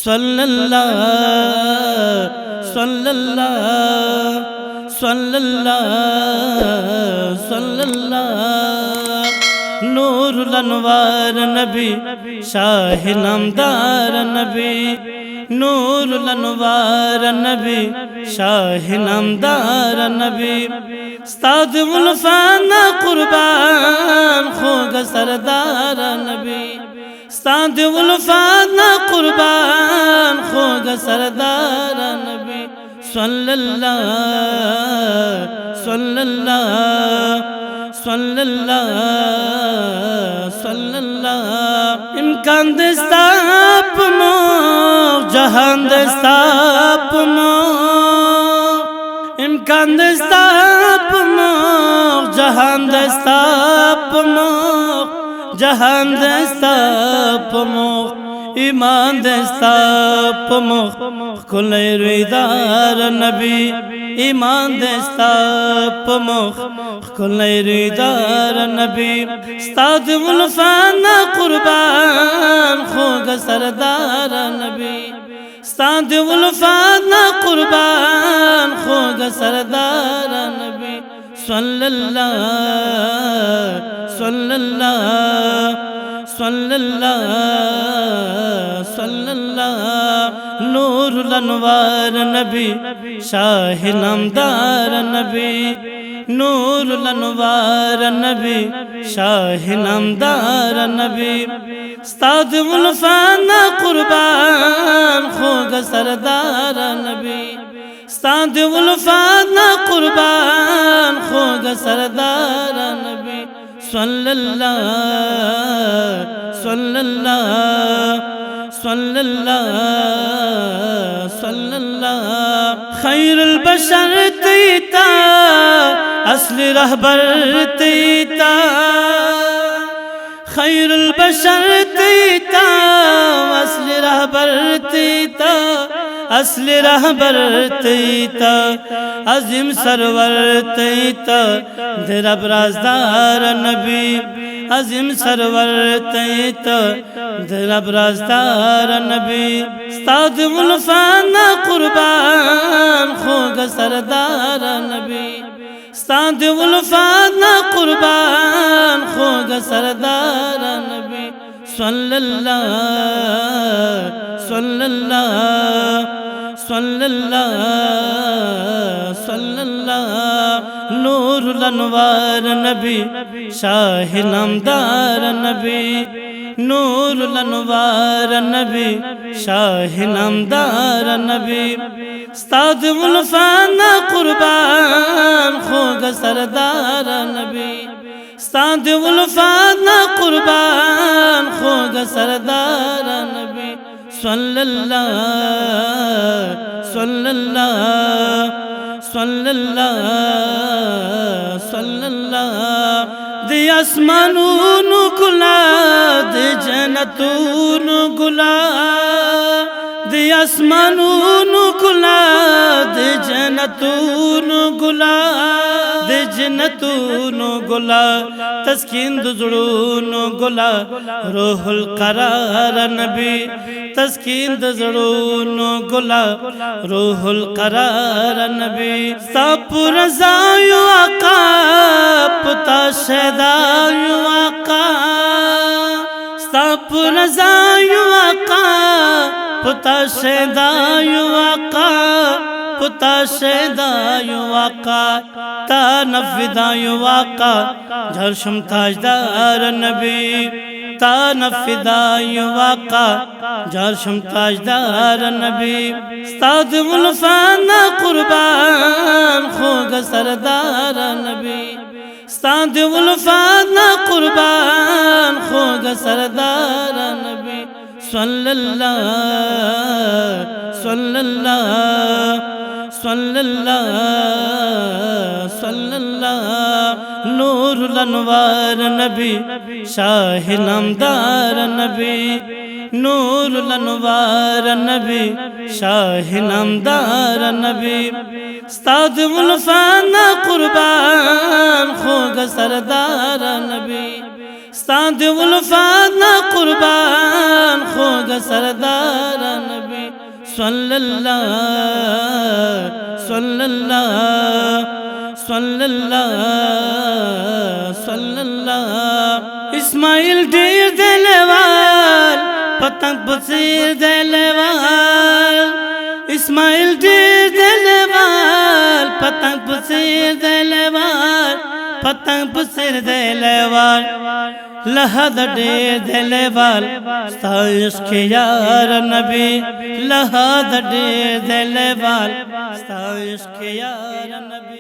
सल्लल्लाहु सल्लल्लाहु सल्लल्लाहु सल्लल्लाहु नूरुल अनवार नबी शाह नामदार नबी नूरुल अनवार नबी शाह नामदार नबी उस्ताद उल्फाना कुर्बान खोगा सरदार नबी उस्ताद उल्फाना कुर्बान खोगा सरदार नबी सल्लल्लाहु सल्लल्लाहु सल्लल्लाहु सल्लल्लाहु इम्कान दस्ता अपनो जहान दस्ता अपनो इम्कान दस्ता अपनो जहान दस्ता अपनो जहान दस्ता अपनो ईमान दस्ता अपनो खुले रुईदार नबी ईमान दस्ता अपनो खुले रुईदार नबी उस्ताद उल्फाना कुर्बान खोगा सरदार नबी उस्ताद उल्फाना कुर्बान खोगा सरदार नबी सल्लल्लाहु सल्लल्लाहु सल्लल्लाहु सल्लल्लाहु नूरुल अनवार नबी शाह नामदार नबी नूरुल अनवार नबी शाह नामदार नबी उस्ताद उल्फाना कुर्बान खोगा सरदार नबी उस्ताद उल्फाना कुर्बान खोगा सरदार नबी सल्लल्लाहु सल्लल्लाहु सल्लल्लाहु सल्लल्लाहु खैरुल बशर तीता असली रहबर तीता खैरुल बशर तीता असली रहबर तीता असली रहबर तीता अजीम सरवर तीता तेरा बराजदार नबी अजीम सरवर तीता तेरा बराजदार नबी उस्ताद उल्फाना कुर्बान खोगा सरदार नबी उस्ताद उल्फाना कुर्बान खोगा सरदार नबी सल्लल्लाहु सल्लल्लाहु सल्लल्लाहु सल्लल्लाहु नूरुल अनवार नबी शाह नामदार नबी नूरुल अनवार नबी शाह नामदार नबी उस्ताद उल्फाना कुर्बान खोगा सरदार नबी उस्ताद उल्फाना कुर्बान खोगा सरदार नबी सल्लल्लाहु सल्लल्लाहु सल्लल्लाहु सल्लल्लाहु दे आसमानून गुला दे जन्नतून गुला दे आसमानून गुला दे जन्नतून गुला दे जन्नतून गुला तस्कीन दुजड़ून गुला रूहुल करार नबी तस्कीन दुजड़ून गुला रूहुल करार नबी सब रज़ायु आका पुता शहदायु आका सब रज़ायु आका पुता शहदायु आका पुता शहदायु आका तानफिदायु आका झरशम ताजदार नबी तानफिदायु आका झरशम ताजदार नबी उस्ताद उल्फाना कुर्बान खोगा सरदार नबी उस्ताद उल्फाना कुर्बान खोगा सरदार नबी सल्लल्लाहु सल्लल्लाहु सल्लल्लाहु सल्लल्लाहु नूरुल अनवार नबी शाह नामदार नबी नूरुल अनवार नबी शाह नामदार नबी उस्ताद उल्फाना कुर्बान खोगा सरदार नबी उस्ताद उल्फाना कुर्बान खोगा सरदार नबी सल्लल्लाहु सल्लल्लाहु सल्लल्लाहु सल्लल्लाहु। इस्माइल ढेर दिलवार पतंग बसीर दिलवार, इस्माइल ढेर दिलवार पतंग बसीर दिलवार, पतंग बसीर दिलवार लहद ढेर दिलवार साइश के यार नबी, लहद ढेर दिलवार साइश के यार नबी।